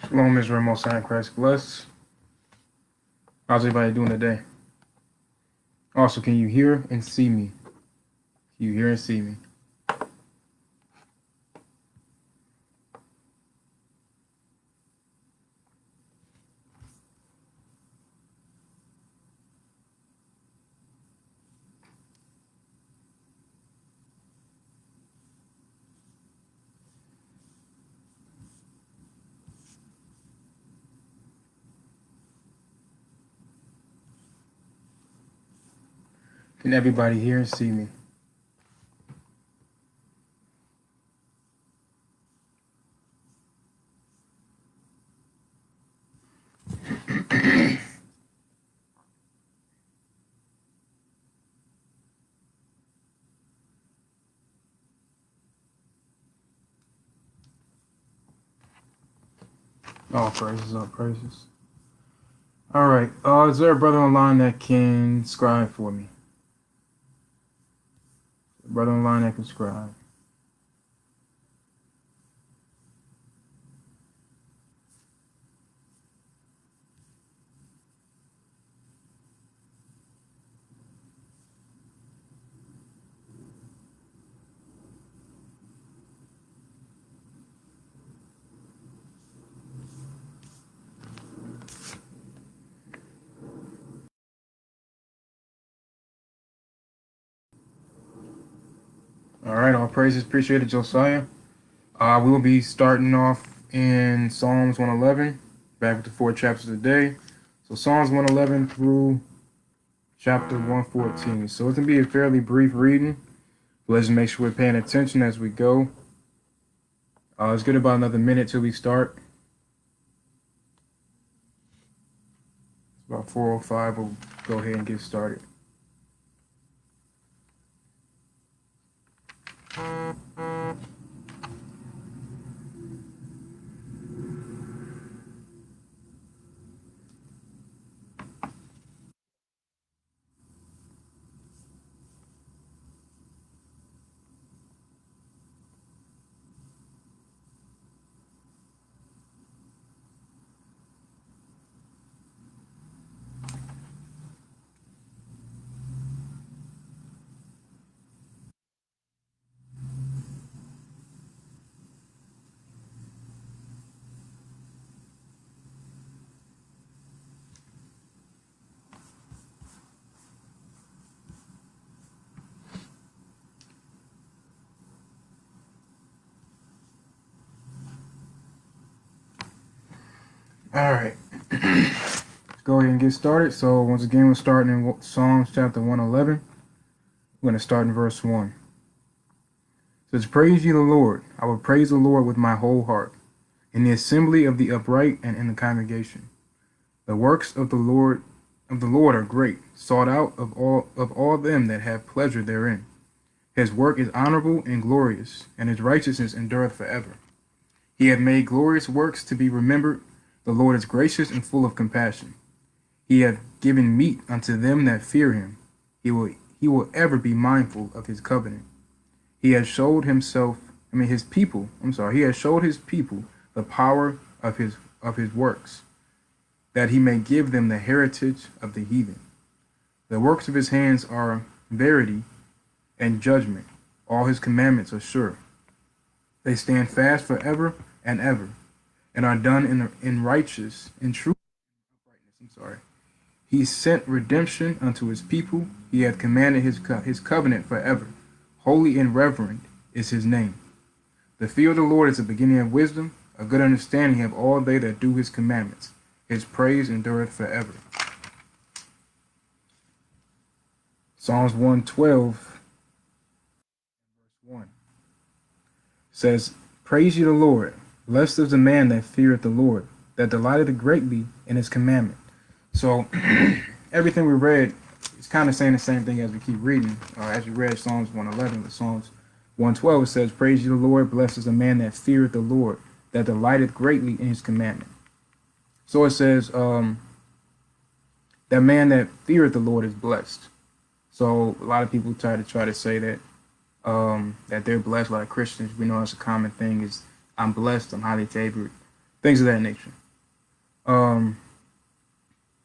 Shalom, Israel, Most High in Christ bless. How's everybody doing today? Also, can you hear and see me? Can you hear and see me? Can everybody hear and see me? All praises, all praises. All right. Is there a brother online that can scribe for me? A brother online that can scribe. All right. All praises. Appreciate it, Josiah. We will be starting off in Psalms 111, back with the 4 chapters a day. So Psalms 111 through chapter 114. So it's going to be a fairly brief reading. Let's just make sure we're paying attention as we go. Let's get about another minute till we start. It's about 4:05. We'll go ahead and get started. All right. Let's go ahead and get started. So once again, we're starting in Psalms chapter 111. We're going to start in verse 1. It says, "Praise ye the Lord. I will praise the Lord with my whole heart, in the assembly of the upright and in the congregation. The works of the Lord are great, sought out of all them that have pleasure therein. His work is honorable and glorious, and his righteousness endureth forever. He hath made glorious works to be remembered. The Lord is gracious and full of compassion. He hath given meat unto them that fear him. He will ever be mindful of his covenant. He has showed his people the power of his works, that he may give them the heritage of the heathen. The works of his hands are verity and judgment. All his commandments are sure. They stand fast forever and ever, and are done in righteous, in true uprightness. He sent redemption unto his people. He hath commanded his covenant forever. Holy and reverend is his name. The fear of the Lord is the beginning of wisdom. A good understanding have all they that do his commandments. His praise endureth forever." Psalms 112, verse 1 says, "Praise ye the Lord. Blessed is the man that feareth the Lord, that delighteth greatly in his commandment." So everything we read is kind of saying the same thing as we keep reading. As we read Psalms 111, with Psalms 112, it says, "Praise ye the Lord. Blessed is the man that feareth the Lord, that delighteth greatly in his commandment." So it says, that man that feareth the Lord is blessed. So a lot of people try to say that that they're blessed. A lot of Christians, we know it's a common thing, is I'm blessed, I'm highly favored. things of that nature. Um,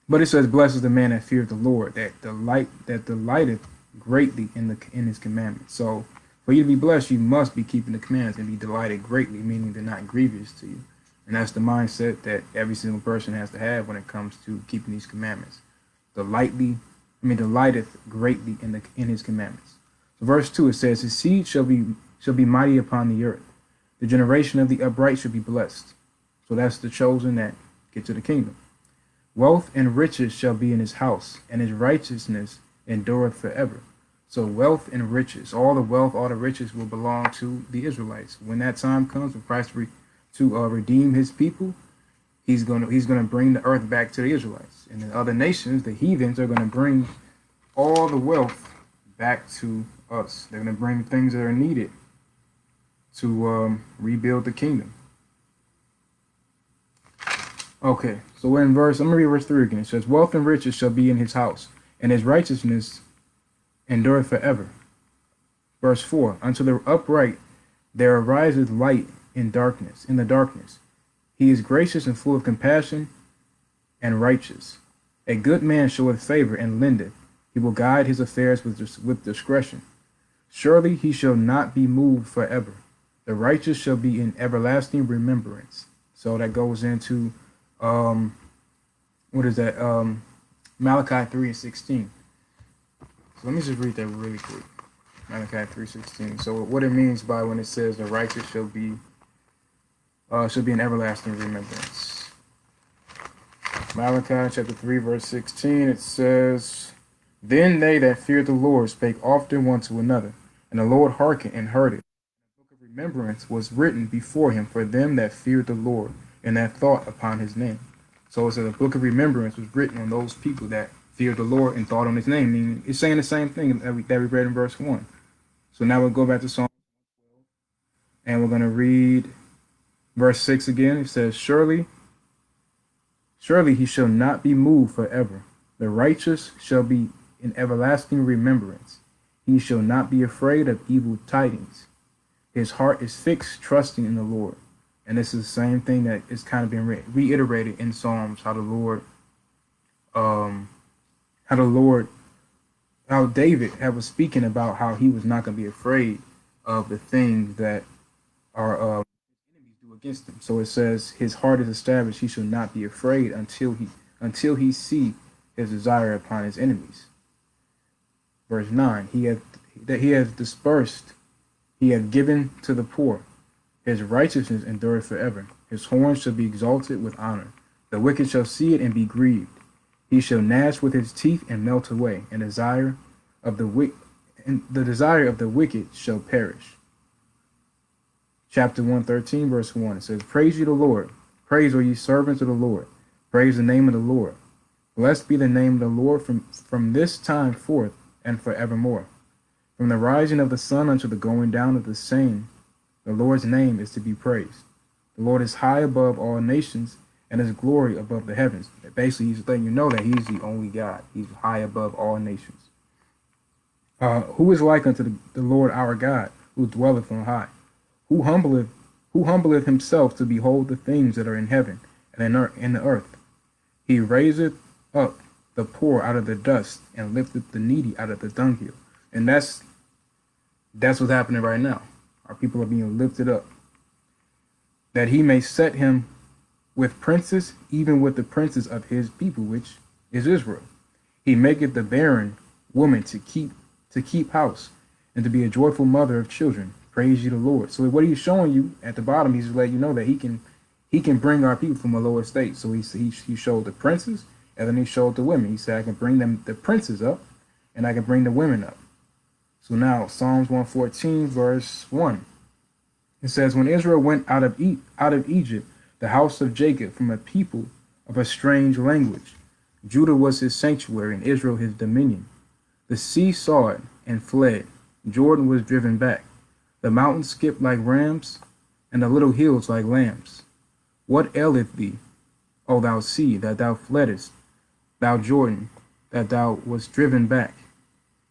but it says, "Blessed is the man that feareth the Lord, that delighteth greatly in his commandments." So, for you to be blessed, you must be keeping the commandments and be delighted greatly, meaning they're not grievous to you. And that's the mindset that every single person has to have when it comes to keeping these commandments. Delighteth greatly in his commandments. So verse 2, it says, "His seed shall be mighty upon the earth. The generation of the upright shall be blessed." So that's the chosen that get to the kingdom. "Wealth and riches shall be in his house, and his righteousness endureth forever." So wealth and riches, all the wealth, all the riches will belong to the Israelites. When that time comes for Christ to redeem his people, he's gonna bring the earth back to the Israelites, and the other nations, the heathens, are gonna bring all the wealth back to us. They're gonna bring things that are needed to rebuild the kingdom. Okay, so we're in I'm gonna read verse 3 again. It says, "Wealth and riches shall be in his house, and his righteousness endureth forever." Verse 4, "Unto the upright there ariseth light in the darkness. He is gracious and full of compassion and righteous. A good man showeth favor and lendeth. He will guide his affairs with discretion. Surely he shall not be moved forever. The righteous shall be in everlasting remembrance." So that goes into what is that? Malachi 3:16. So let me just read that really quick. Malachi 3:16. So what it means by when it says the righteous shall be in everlasting remembrance. Malachi chapter 3 verse 16. It says, "Then they that feared the Lord spake often one to another, and the Lord hearkened and heard it. The book of remembrance was written before him for them that feared the Lord, and that thought upon his name." So it says the book of remembrance was written on those people that feared the Lord and thought on his name. Meaning it's saying the same thing that we read in verse 1. So now we'll go back to Psalm 12, and we're going to read verse 6 again. It says, Surely he shall not be moved forever. The righteous shall be in everlasting remembrance. He shall not be afraid of evil tidings. His heart is fixed, trusting in the Lord." And this is the same thing that is kind of been reiterated in Psalms, how David was speaking about how he was not going to be afraid of the things that our enemies do against him. So it says, "His heart is established; he shall not be afraid until he see his desire upon his enemies." Verse 9: he hath dispersed, he hath given to the poor. His righteousness endureth forever. His horns shall be exalted with honor. The wicked shall see it and be grieved. He shall gnash with his teeth and melt away, and the desire of the wicked shall perish. Chapter 113, verse 1. It says, "Praise ye the Lord. Praise, O ye servants of the Lord. Praise the name of the Lord. Blessed be the name of the Lord from this time forth and forevermore. From the rising of the sun unto the going down of the same, the Lord's name is to be praised. The Lord is high above all nations, and his glory above the heavens." Basically, he's letting you know that he's the only God. He's high above all nations. "Who is like unto the Lord our God, who dwelleth on high? Who humbleth himself to behold the things that are in heaven and in the earth? He raiseth up the poor out of the dust, and lifteth the needy out of the dunghill." And that's what's happening right now. Our people are being lifted up, that he may set him with princes, even with the princes of his people, which is Israel. He maketh the barren woman to keep house, and to be a joyful mother of children. Praise ye the Lord. So what he's showing you at the bottom, he's letting you know that he can bring our people from a lower state. So he showed the princes, and then he showed the women. He said, "I can bring the princes up, and I can bring the women up." So now Psalms 114, verse 1. It says, "When Israel went out of Egypt, the house of Jacob, from a people of a strange language, Judah was his sanctuary, and Israel his dominion. The sea saw it and fled. Jordan was driven back. The mountains skipped like rams, and the little hills like lambs. What aileth thee, O thou sea, that thou fleddest, thou Jordan, that thou wast driven back?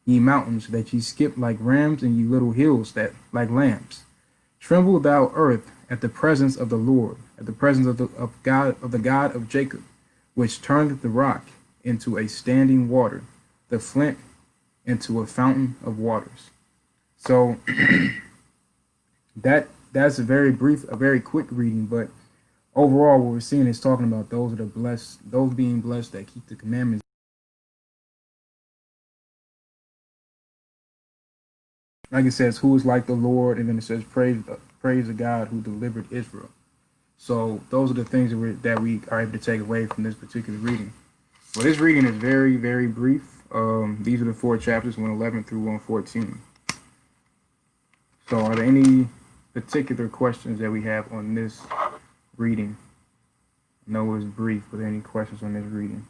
Ye mountains, that ye skip like rams, and ye little hills that like lambs. Tremble thou earth at the presence of the Lord, at the presence of the God of Jacob, which turneth the rock into a standing water, the flint into a fountain of waters. So that's a very brief, a very quick reading, but overall, what we're seeing is talking about those that are blessed, those being blessed that keep the commandments. Like it says, who is like the Lord, and then it says, praise the God who delivered Israel. So those are the things that we are able to take away from this particular reading. Well, this reading is very, very brief. These are the 4 chapters, 111 through 114. So are there any particular questions that we have on this reading? I know it's brief, but any questions on this reading?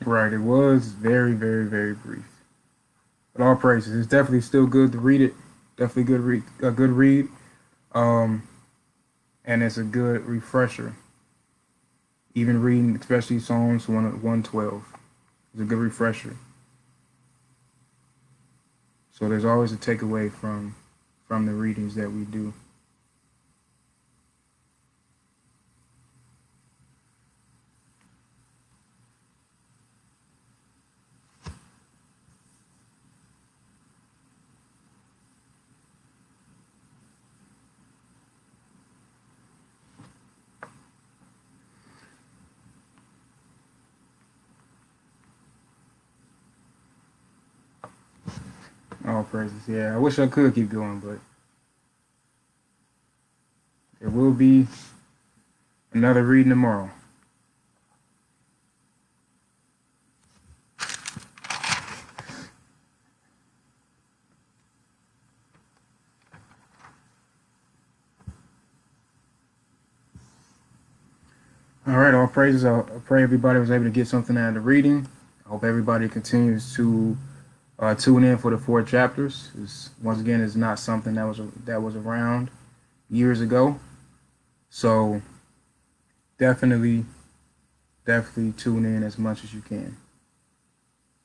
Right, it was very, very, very brief. But all praises. It's definitely still good to read it. Definitely good read, a good read. Um, and it's a good refresher. Even reading, especially Psalms 112, is a good refresher. So there's always a takeaway from the readings that we do. All praises. Yeah, I wish I could keep going, but there will be another reading tomorrow. All right, all praises. I pray everybody was able to get something out of the reading. I hope everybody continues to tune in for the 4 chapters. Once again, it's not something that was around years ago. So definitely, definitely tune in as much as you can.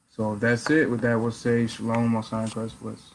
So if that's it. With that, we'll say shalom, Most High, Christ bless.